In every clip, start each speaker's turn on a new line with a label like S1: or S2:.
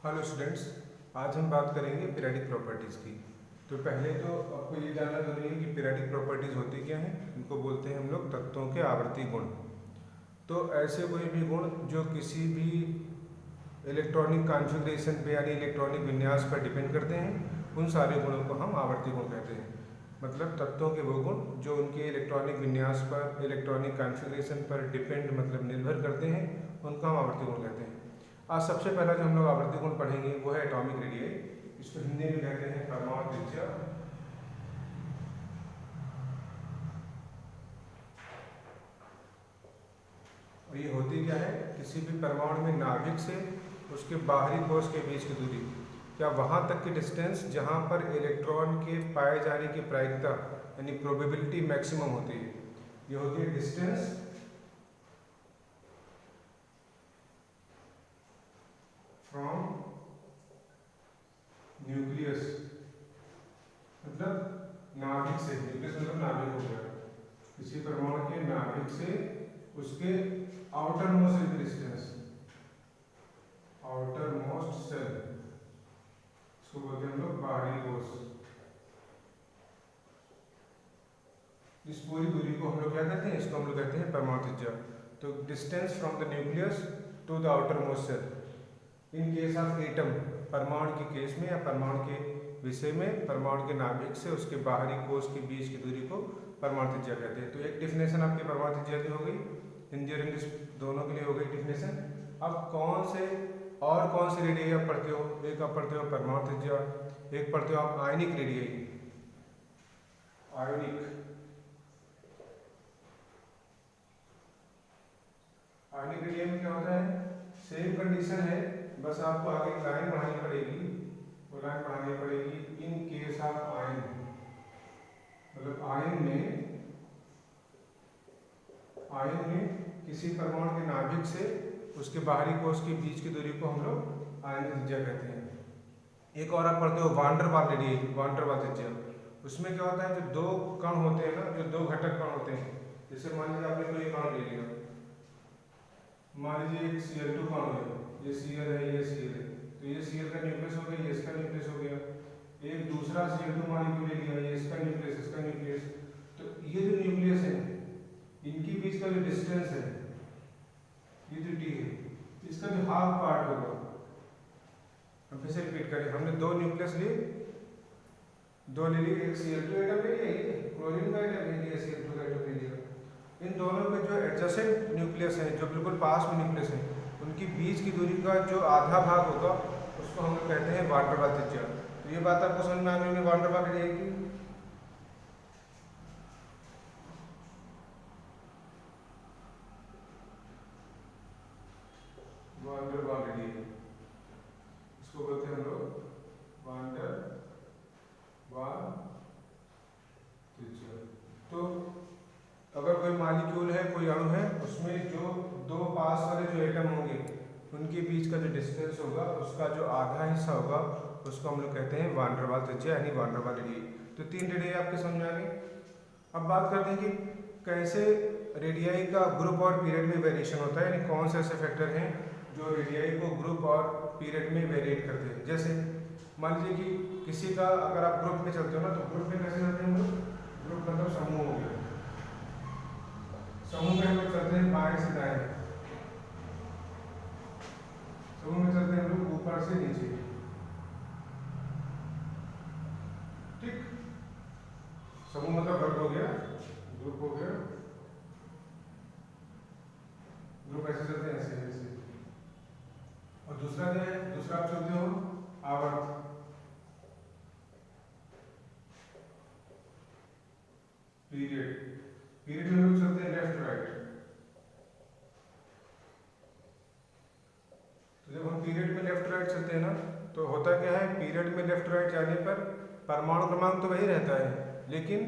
S1: Hello students, आज हम बात करेंगे पीरियडिक प्रॉपर्टीज़ की। तो पहले तो आपको ये जानना जरूरी है कि पीरियडिक प्रॉपर्टीज़ होती क्या हैं। इनको बोलते हैं हम लोग तत्वों के आवर्ती गुण। तो ऐसे कोई भी गुण जो किसी भी इलेक्ट्रॉनिक कॉन्फ़िगरेशन पे यानी इलेक्ट्रॉनिक विन्यास पर डिपेंड करते हैं, उन सारे गुणों को हम आवर्ती गुण कहते हैं। मतलब तत्वों के वो गुण जो उनके इलेक्ट्रॉनिक विन्यास पर, इलेक्ट्रॉनिक कॉन्फ़िगरेशन पर डिपेंड मतलब निर्भर करते हैं, उनका हम आवर्ती गुण कहते हैं। आज सबसे पहला जो हम लोग आवर्ती गुण पढ़ेंगे वो है एटॉमिक रेडियस। इसको हिंदी में कहते हैं परमाणु त्रिज्या। और ये होती क्या है, किसी भी परमाणु में नाभिक से उसके बाहरी कोश के बीच की दूरी या वहाँ तक की डिस्टेंस जहाँ पर इलेक्ट्रॉन के पाए जाने की प्रायिकता यानी प्रोबेबिलिटी मैक्सिमम होती है। ये होती है डिस्टेंस फ्रॉम न्यूक्लियस, मतलब नाभिक से। न्यूक्लियस मतलब नाभिक हो गया, किसी परमाणु के नाभिक से उसके outermost distance, outermost shell, इसको बोलते हैं हम लोग बाहरी कोश। इस पूरी दूरी को हम लोग क्या कहते हैं, इसको हम लोग कहते हैं परमाणु त्रिज्या। तो distance from the nucleus to the outermost shell in case of atom, परमाणु के केस में या परमाणु के विषय में परमाणु के नाभिक से उसके बाहरी कोश के बीच की दूरी को परमाणु त्रिज्या कहते हैं। तो एक डिफिनेशन आपकी परमाणु त्रिज्या की हो गई, हिंदी और इंग्लिश दोनों के लिए हो गई डिफिनेशन। अब कौन से रेडियई आप पढ़ते हो, एक आप पढ़ते हो परमाणु त्रिज्या, एक पढ़ते हो आप आयनिक रेडियई। आयनिक रेडियई में क्या होता है, सेम कंडीशन है, बस आपको आगे लाइन बढ़ानी पड़ेगी। वो लाइन बढ़ानी पड़ेगी इन केस ऑफ आयन, मतलब आयन में किसी परमाणु के नाभिक से उसके बाहरी कोश के बीच की दूरी को हम लोग आयनिक त्रिज्या कहते हैं। एक और आप पढ़ते हो वान डेर वाल रेडियई, वान डेर वाल त्रिज्या। उसमें क्या होता है, जो दो कण होते हैं ना, जो दो घटक कण होते हैं, जैसे मान लीजिए आपने कोई कण ले लिया, मान लीजिए एक Cl2 कण है, ये Cl है, ये Cl है, तो ये Cl का न्यूक्लियस हो गया, ये इसका न्यूक्लियस हो गया। एक दूसरा Cl2 मॉलिक्यूल ले लिया, ये इसका न्यूक्लियस, इसका न्यूक्लियस। तो ये जो न्यूक्लियस है, इनके बीच का जो डिस्टेंस है, ये जो टी है, इसका जो हाफ पार्ट होगा, हम फिर से रिपीट करें, हमने दो न्यूक्लियस लिए, दो ले लिए, एक Cl2 एटम ले लिया, क्लोरीन का एटम ले लिया, Cl2 का एटम ले लिया। इन दोनों के जो एडजेसेंट न्यूक्लियस है, जो बिल्कुल पास में न्यूक्लियस है, उनकी बीच की दूरी का जो आधा भाग होगा उसको हम लोग कहते हैं वान डेर वाल त्रिज्या। तो ये बात आपको समझ में आ गई होगी वान डेर वाल रेडियई की। वान डेर वाल रेडियई, इसको बोलते हैं हम लोग वान डेर वाल त्रिज्या। तो अगर कोई मॉलिक्यूल है, कोई अणु है, उसमें जो दो पास वाले जो एटम होंगे उनके बीच का जो डिस्टेंस होगा, उसका जो आधा हिस्सा होगा, उसको हम लोग कहते हैं वान डेर वाल त्रिज्या यानी वान डेर वाल रेडियई। तो तीन रेडियई आपके समझ में आ गई। अब बात करते हैं कि कैसे रेडियई का ग्रुप और पीरियड में वेरिएशन होता है, यानी कौन से ऐसे फैक्टर हैं जो रेडियई को ग्रुप और पीरियड में वेरिएट करते हैं। जैसे मान लीजिए कि किसी का अगर आप ग्रुप में चलते हो ना, तो ग्रुप में कैसे चलते हैं हम लोग, ग्रुप मतलब समूह हो गया, समूह में हम लोग चलते हैं बाएं से दाएं, समूह में चलते हैं हम लोग ऊपर से नीचे, ठीक। समूह मतलब वर्ग हो गया, ग्रुप हो गया, ग्रुप ऐसे चलते हैं, ऐसे ऐसे। और दूसरा क्या है, दूसरा आप चलते हो आवर्त, पीरियड में लोग चलते हैं लेफ्ट राइट। तो जब हम पीरियड में लेफ्ट राइट चलते हैं ना, तो होता क्या है, पीरियड में लेफ्ट राइट जाने पर परमाणु क्रमांक तो वही रहता है, लेकिन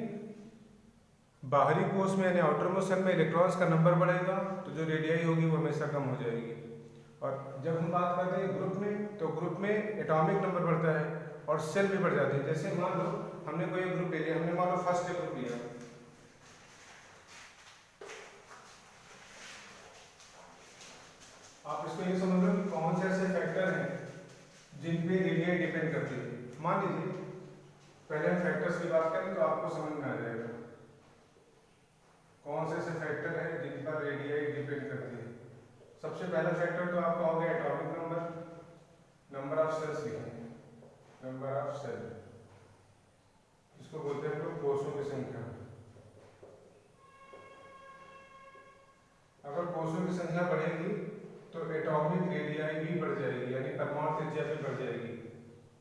S1: बाहरी कोश में यानी आउटर मोस्ट सेल में इलेक्ट्रॉन्स का नंबर बढ़ेगा, तो जो रेडियई होगी वो हमेशा कम हो जाएगी। और जब हम बात करते हैं ग्रुप में, तो ग्रुप में एटॉमिक नंबर बढ़ता है और सेल भी बढ़ जाते हैं। जैसे मान लो हमने कोई एक ग्रुप ले लिया, हमने मान लो फर्स्ट ग्रुप लिया, आप इसको ये समझ लो कि कौन से ऐसे फैक्टर हैं जिन पे रेडियाई डिपेंड करती है। मान लीजिए पहले हम फैक्टर्स की बात करें तो आपको समझ में आ जाएगा कौन से ऐसे फैक्टर हैं जिन पर रेडियाई डिपेंड करती है। सबसे पहला फैक्टर तो आपका हो गया atomic number, number of shells लिखेंगे, नंबर ऑफ सेल, इसको बोलते हैं लोग कोषों की संख्या। अगर कोषों की संख्या बढ़ेगी तो एटॉमिक रेडियाई भी बढ़ जाएगी, यानी परमाणु त्रिज्या भी बढ़ जाएगी।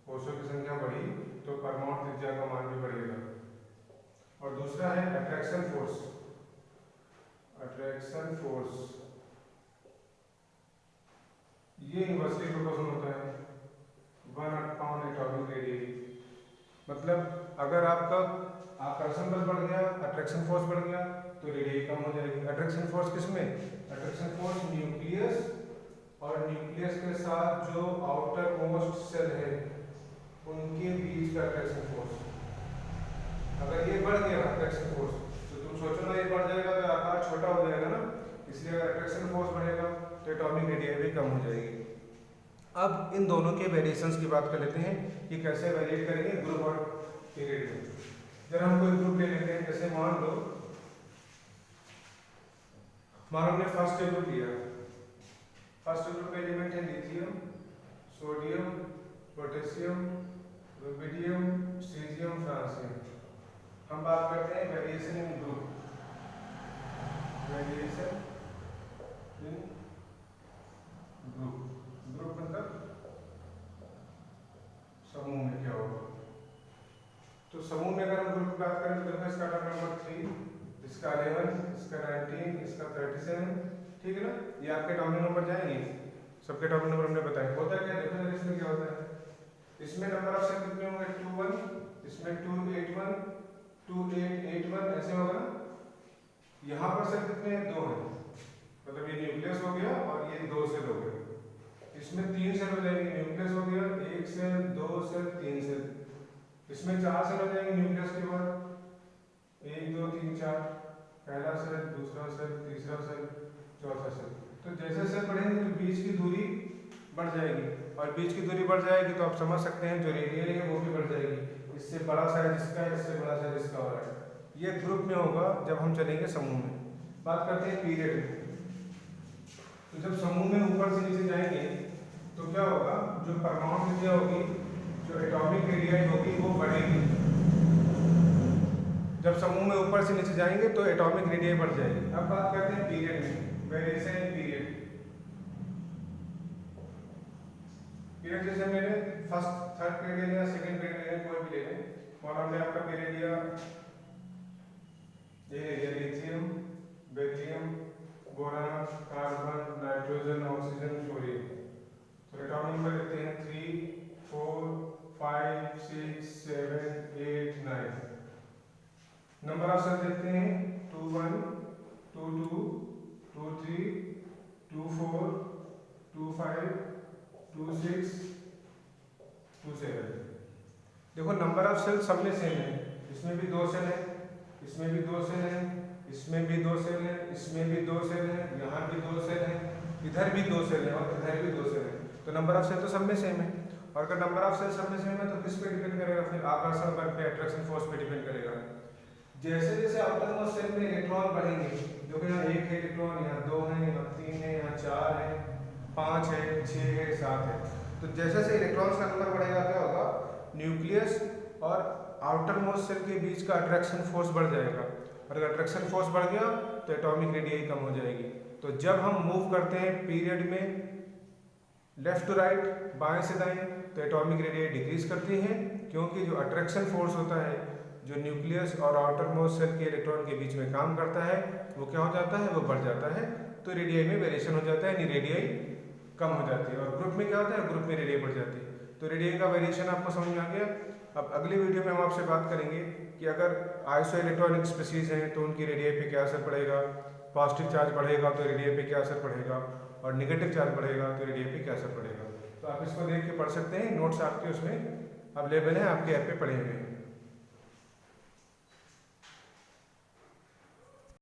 S1: कोषों की संख्या बढ़ी तो परमाणु त्रिज्या का मान भी बढ़ेगा। और दूसरा है अट्रैक्शन फोर्स। अट्रैक्शन फोर्स ये इन्वर्सली प्रोपोर्शनल होता है 1/, एटॉमिक रेडियाई। मतलब अगर आपका आकर्षण बल बढ़ गया, अट्रैक्शन फोर्स बढ़ गया तो रेडियाई कम हो जाएगी। अट्रैक्शन फोर्स किसमें? अट्रैक्शन फोर्स न्यूक्लियस और न्यूक्लियस के साथ जो आउटर मोस्ट सेल है उनके बीच का अट्रैक्शन फोर्स। अगर ये बढ़ गया अट्रैक्शन फोर्स तो तुम सोचो ना, ये बढ़ जाएगा तो आकार छोटा हो जाएगा ना, इसलिए अगर अट्रैक्शन फोर्स बढ़ेगा तो एटॉमिक रेडियाई भी कम हो जाएगी। अब इन दोनों के वेरिएशंस की बात कर लेते हैं कि कैसे वेरिएट करेंगे ग्रुप और पीरियड में। जब हम कोई ग्रुप ले लेते हैं, जैसे मान लो हमने फर्स्ट ग्रुप लिया। फर्स्ट ग्रुप में एलिमेंट है lithium, sodium, potassium, rubidium, caesium, francium. हम बात करते हैं variation in group. Variation in group, group मतलब समूह में क्या होगा। तो समूह में अगर हम ग्रुप की बात करें तो देखो इसका टर्म नंबर 3, इसका 11, इसका 19, इसका 37, ठीक है ना। ये आपके एटॉमिक नंबर जाएंगे, सबके एटॉमिक नंबर हमने बताया। होता क्या, देखो जरा इसमें क्या होता है। इसमें नंबर ऑफ सेल कितने होंगे? 21, इसमें 281, 2881 ऐसे होगा ना। यहाँ पर सेल कितने हैं? 2 हैं, मतलब ये न्यूक्लियस हो गया और ये 2 सेल हो गए। इसमें 3 सेल हो जाएंगे, न्यूक्लियस हो गया, 1 सेल, 2 सेल, 3 सेल। इसमें 4 सेल हो जाएंगे न्यूक्लियस के बाद, 1 2 3 4, पहला सेल, दूसरा सेल, तीसरा सेल, चौथा सेल। तो जैसे सेल बढ़ेंगे तो बीच की दूरी बढ़ जाएगी, और बीच की दूरी बढ़ जाएगी तो आप समझ सकते हैं जो रेडियस है वो भी बढ़ जाएगी। इससे बड़ा साइज इसका है, इससे बड़ा साइज इसका हो रहा है। ये ग्रुप में होगा जब हम चलेंगे समूह में। बात करते हैं पीरियड में। तो जब समूह में ऊपर से नीचे जाएंगे तो क्या होगा, जो परमाणु त्रिज्या होगी, जो एटॉमिक रेडियाई होगी वो बढ़ेगी। जब समूह में ऊपर से नीचे जाएंगे तो एटॉमिक रेडियाई बढ़ जाएगी। अब बात करते हैं पीरियड में, वेरिएशन इन पीरियड। पीरियड जैसे मैंने फर्स्ट थर्ड पीरियड या सेकंड पीरियड कोई भी ले लें, और हमने आपका पीरियड लिया, ये lithium, beryllium, boron, carbon, nitrogen, oxygen, fluorine. तो एटॉमिक नंबर लेते हैं 3 4 5 6 7 8 9। नंबर ऑफ सेल देखते हैं 21 22 23 24 25 26 27। देखो नंबर ऑफ सेल सब में सेम है, इसमें भी 2 सेल है, इसमें भी 2 सेल है, इसमें भी 2 सेल है, इसमें भी 2 सेल है, यहाँ भी 2 सेल है, इधर भी 2 सेल है और इधर भी 2 सेल है। तो नंबर ऑफ सेल तो सब में सेम है। और अगर नंबर ऑफ सेल सब में सेम है तो किस पे डिपेंड करेगा? फिर आकर्षण बल पे, अट्रैक्शन फोर्स पे डिपेंड करेगा। जैसे जैसे आउटर मोस्ट सेल में इलेक्ट्रॉन बढ़ेंगे, जो कि यहाँ 1 है इलेक्ट्रॉन, यहाँ 2 है, यहाँ 3 है, यहाँ 4 है, 5 है, 6 है, 7 है। तो जैसे जैसे इलेक्ट्रॉन्स का नंबर बढ़ेगा क्या होगा, न्यूक्लियस और आउटर मोस्ट सेल के बीच का अट्रैक्शन फोर्स बढ़ जाएगा। और अगर अट्रैक्शन फोर्स बढ़ गया तो एटॉमिक रेडियाई कम हो जाएगी। तो जब हम मूव करते हैं पीरियड में लेफ्ट टू राइट, बाएं से दाएं, तो एटॉमिक रेडियाई डिक्रीज करती है, क्योंकि जो अट्रैक्शन फोर्स होता है जो न्यूक्लियस और आउटर मोस्ट सेल के इलेक्ट्रॉन के बीच में काम करता है वो क्या हो जाता है, वो बढ़ जाता है। तो रेडियाई में वेरिएशन हो जाता है, यानी रेडियाई कम हो जाती है। और ग्रुप में क्या होता है, ग्रुप में रेडियाई बढ़ जाती है। तो रेडियाई का वेरिएशन आपको समझ में आ गया। अब अगली वीडियो में हम आपसे बात करेंगे कि अगर आइसो इलेक्ट्रॉनिक स्पीशीज हैं तो उनकी रेडियाई पे क्या असर पड़ेगा, पॉजिटिव चार्ज बढ़ेगा तो रेडियाई पे क्या असर पड़ेगा, और नेगेटिव चार्ज बढ़ेगा तो रेडियाई पे क्या असर पड़ेगा। तो आप इसको देख के पढ़ सकते हैं, नोट्स आपके उसमें अवेलेबल हैं, आपके ऐप पे पढ़े हुए हैं।